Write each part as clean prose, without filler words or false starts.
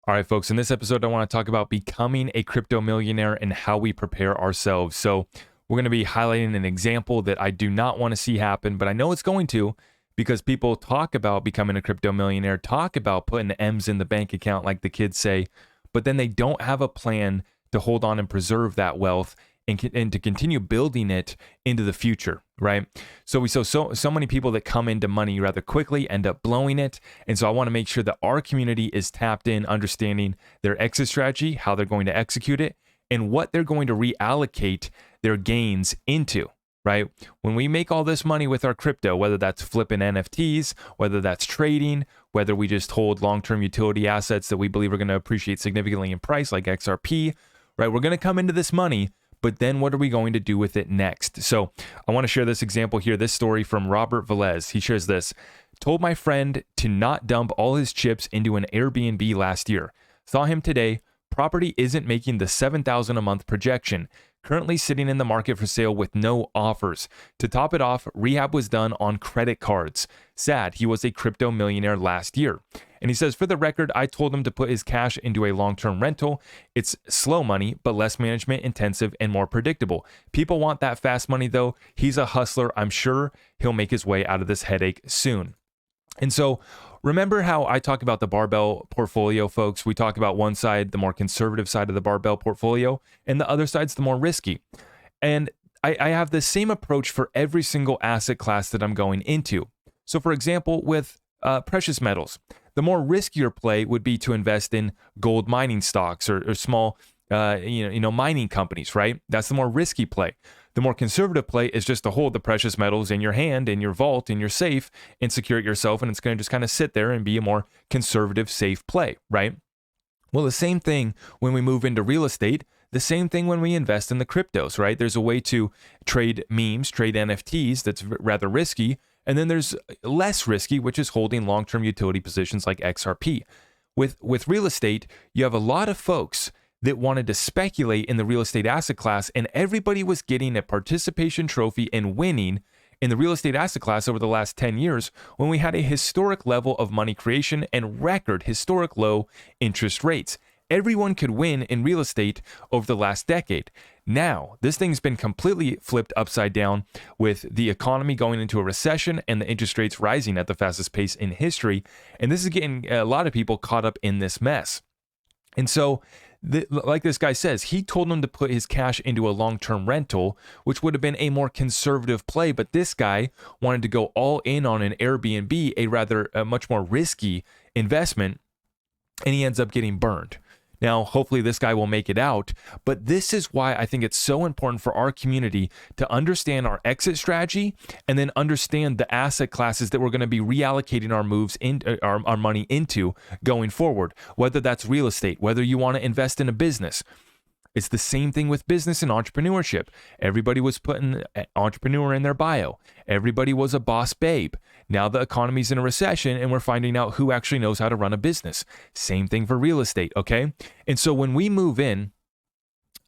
All right, folks, in this episode, I want to talk about becoming a crypto millionaire and how we prepare ourselves. So, we're going to be highlighting an example that I do not want to see happen, but I know it's going to because people talk about becoming a crypto millionaire, talk about putting the M's in the bank account, like the kids say, but then they don't have a plan to hold on and preserve that wealth and to continue building it into the future, right? So we saw so many people that come into money rather quickly end up blowing it. And so I want to make sure that our community is tapped in, understanding their exit strategy, how they're going to execute it, and what they're going to reallocate their gains into, right? When we make all this money with our crypto, whether that's flipping NFTs, whether that's trading, whether we just hold long-term utility assets that we believe are going to appreciate significantly in price, like XRP, right? We're going to come into this money, but then what are we going to do with it next? So I want to share this example here, this story from Robert Velez. He shares this: told my friend to not dump all his chips into an Airbnb last year. Saw him today. Property isn't making the $7,000 a month projection. Currently sitting in the market for sale with no offers. To top it off, rehab was done on credit cards. Sad, he was a crypto millionaire last year. And he says, for the record, I told him to put his cash into a long-term rental. It's slow money, but less management intensive and more predictable. People want that fast money though. He's a hustler. I'm sure he'll make his way out of this headache soon. And so remember how I talk about the barbell portfolio, folks? We talk about one side, the more conservative side of the barbell portfolio, and the other side's the more risky. And I have the same approach for every single asset class that I'm going into. So for example, with precious metals, the more riskier play would be to invest in gold mining stocks or small mining companies, right? That's the more risky play. The more conservative play is just to hold the precious metals in your hand, in your vault, in your safe, and secure it yourself. And it's going to just kind of sit there and be a more conservative, safe play, right? Well, the same thing when we move into real estate, the same thing when we invest in the cryptos, right? There's a way to trade memes, trade NFTs that's rather risky. And then there's less risky, which is holding long-term utility positions like XRP. With real estate, you have a lot of folks that wanted to speculate in the real estate asset class, and everybody was getting a participation trophy and winning in the real estate asset class over the last 10 years when we had a historic level of money creation and record historic low interest rates. Everyone could win in real estate over the last decade. Now, this thing's been completely flipped upside down with the economy going into a recession and the interest rates rising at the fastest pace in history. And this is getting a lot of people caught up in this mess. And so, like this guy says, he told him to put his cash into a long-term rental, which would have been a more conservative play. But this guy wanted to go all in on an Airbnb, a much more risky investment, and he ends up getting burned. Now, hopefully this guy will make it out, but this is why I think it's so important for our community to understand our exit strategy and then understand the asset classes that we're going to be reallocating our moves in our money into going forward, whether that's real estate, whether you want to invest in a business. It's the same thing with business and entrepreneurship. Everybody was putting entrepreneur in their bio. Everybody was a boss babe. Now the economy's in a recession and we're finding out who actually knows how to run a business. Same thing for real estate, okay? And so when we move in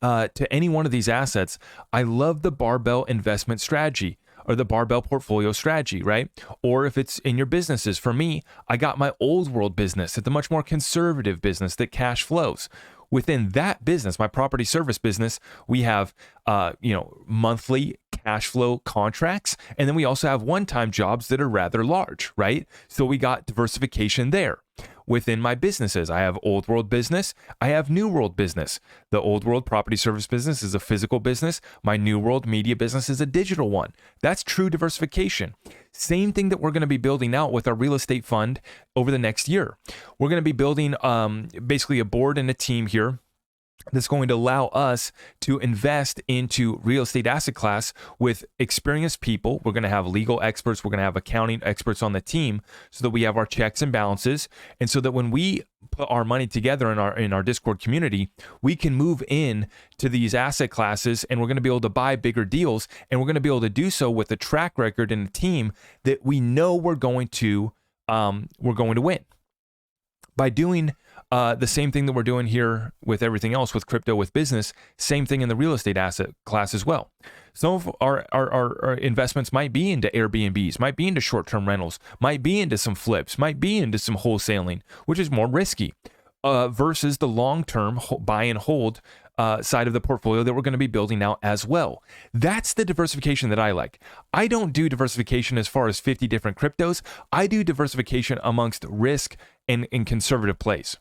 to any one of these assets, I love the barbell investment strategy or the barbell portfolio strategy, right? Or if it's in your businesses. For me, I got my old world business. It's a much more conservative business that cash flows. Within that business, my property service business, we have, monthly cash flow contracts. And then we also have one-time jobs that are rather large, right? So we got diversification there. Within my businesses, I have old world business. I have new world business. The old world property service business is a physical business. My new world media business is a digital one. That's true diversification. Same thing that we're going to be building out with our real estate fund over the next year. We're going to be building basically a board and a team here that's going to allow us to invest into real estate asset class with experienced people. We're going to have legal experts. We're going to have accounting experts on the team so that we have our checks and balances. And so that when we put our money together in our Discord community, we can move in to these asset classes and we're going to be able to buy bigger deals. And we're going to be able to do so with a track record and a team that we know we're going to win. By doing the same thing that we're doing here with everything else, with crypto, with business, same thing in the real estate asset class as well. Some of our investments might be into Airbnbs, might be into short-term rentals, might be into some flips, might be into some wholesaling, which is more risky. versus the long-term buy and hold side of the portfolio that we're going to be building out as well. That's the diversification that I like. I don't do diversification as far as 50 different cryptos. I do diversification amongst risk and conservative plays.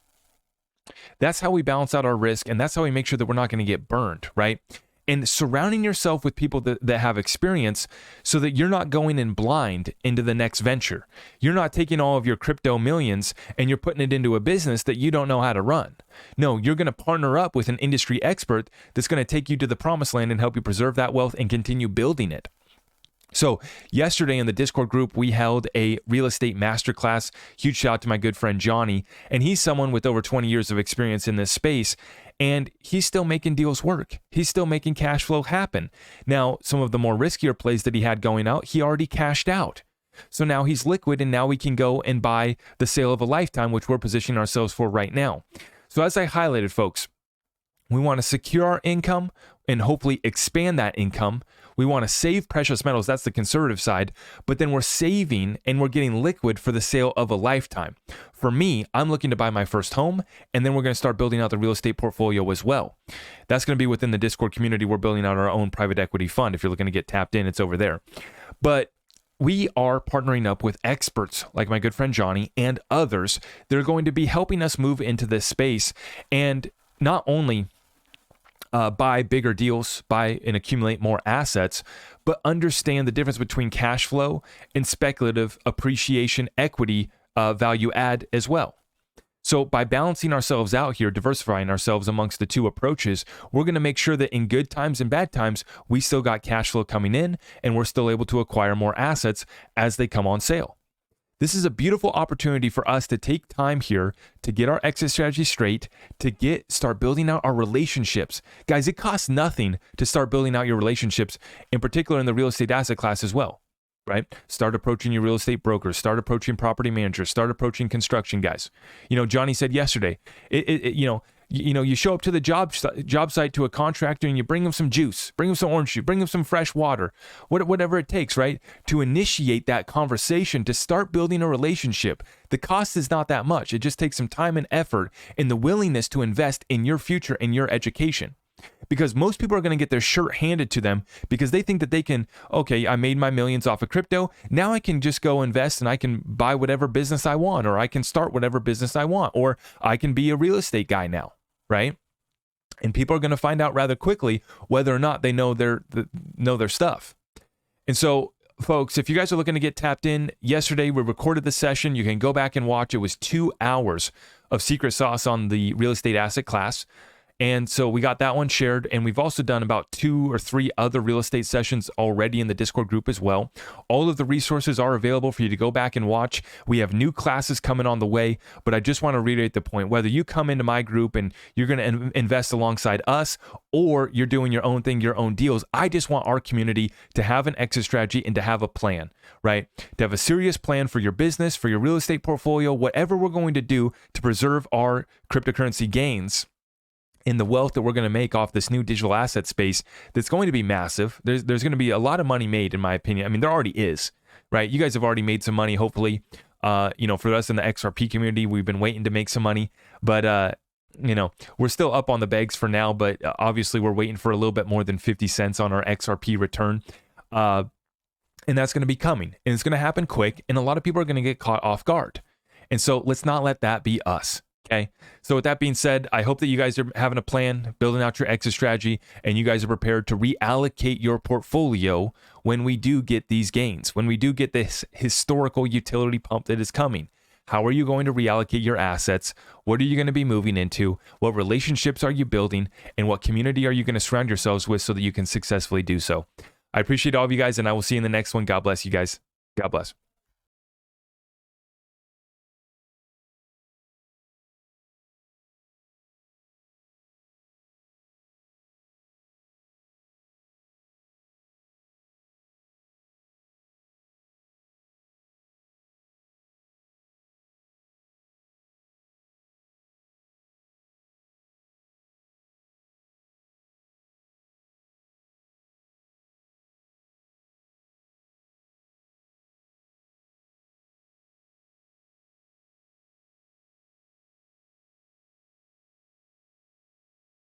That's how we balance out our risk, and that's how we make sure that we're not going to get burned, right? And surrounding yourself with people that have experience so that you're not going in blind into the next venture. You're not taking all of your crypto millions and you're putting it into a business that you don't know how to run. No, you're going to partner up with an industry expert that's going to take you to the promised land and help you preserve that wealth and continue building it. So yesterday in the Discord group, we held a real estate masterclass. Huge shout out to my good friend Johnny. And he's someone with over 20 years of experience in this space. And he's still making deals work. He's still making cash flow happen. Now, some of the more riskier plays that he had going out, he already cashed out. So now he's liquid, and now we can go and buy the sale of a lifetime, which we're positioning ourselves for right now. So as I highlighted, folks, we want to secure our income and hopefully expand that income. We want to save precious metals. That's the conservative side. But then we're saving and we're getting liquid for the sale of a lifetime. For me, I'm looking to buy my first home, and then we're going to start building out the real estate portfolio as well. That's going to be within the Discord community. We're building out our own private equity fund. If you're looking to get tapped in, it's over there. But we are partnering up with experts like my good friend Johnny and others that are going to be helping us move into this space and not only buy bigger deals, buy and accumulate more assets, but understand the difference between cash flow and speculative appreciation equity value add as well. So by balancing ourselves out here, diversifying ourselves amongst the two approaches, we're going to make sure that in good times and bad times, we still got cash flow coming in and we're still able to acquire more assets as they come on sale. This is a beautiful opportunity for us to take time here to get our exit strategy straight, to start building out our relationships. Guys, it costs nothing to start building out your relationships, in particular in the real estate asset class as well, right? Start approaching your real estate brokers, start approaching property managers, start approaching construction guys. You know, Johnny said yesterday, you show up to the job site to a contractor and you bring them some juice, bring them some orange juice, bring them some fresh water, whatever it takes, right? To initiate that conversation, to start building a relationship. The cost is not that much. It just takes some time and effort and the willingness to invest in your future and your education. Because most people are going to get their shirt handed to them because they think that they can, okay, I made my millions off of crypto. Now I can just go invest and I can buy whatever business I want, or I can start whatever business I want, or I can be a real estate guy now. Right? And people are going to find out rather quickly whether or not they know their stuff. And so, folks, if you guys are looking to get tapped in, yesterday we recorded the session. You can go back and watch. It was 2 hours of secret sauce on the real estate asset class. And so we got that one shared, and we've also done about 2 or 3 other real estate sessions already in the Discord group as well. All of the resources are available for you to go back and watch. We have new classes coming on the way, but I just want to reiterate the point. Whether you come into my group and you're going to invest alongside us, or you're doing your own thing, your own deals, I just want our community to have an exit strategy and to have a plan, right? To have a serious plan for your business, for your real estate portfolio, whatever we're going to do to preserve our cryptocurrency gains in the wealth that we're going to make off this new digital asset space that's going to be massive. There's going to be a lot of money made, in my opinion. I mean, there already is, right? You guys have already made some money, hopefully. For us in the XRP community, we've been waiting to make some money, but we're still up on the bags for now, but obviously we're waiting for a little bit more than 50 cents on our XRP return. And that's going to be coming, and it's going to happen quick, and a lot of people are going to get caught off guard. And so let's not let that be us. Okay. So with that being said, I hope that you guys are having a plan, building out your exit strategy, and you guys are prepared to reallocate your portfolio when we do get these gains, when we do get this historical utility pump that is coming. How are you going to reallocate your assets? What are you going to be moving into? What relationships are you building? And what community are you going to surround yourselves with so that you can successfully do so? I appreciate all of you guys, and I will see you in the next one. God bless you guys. God bless.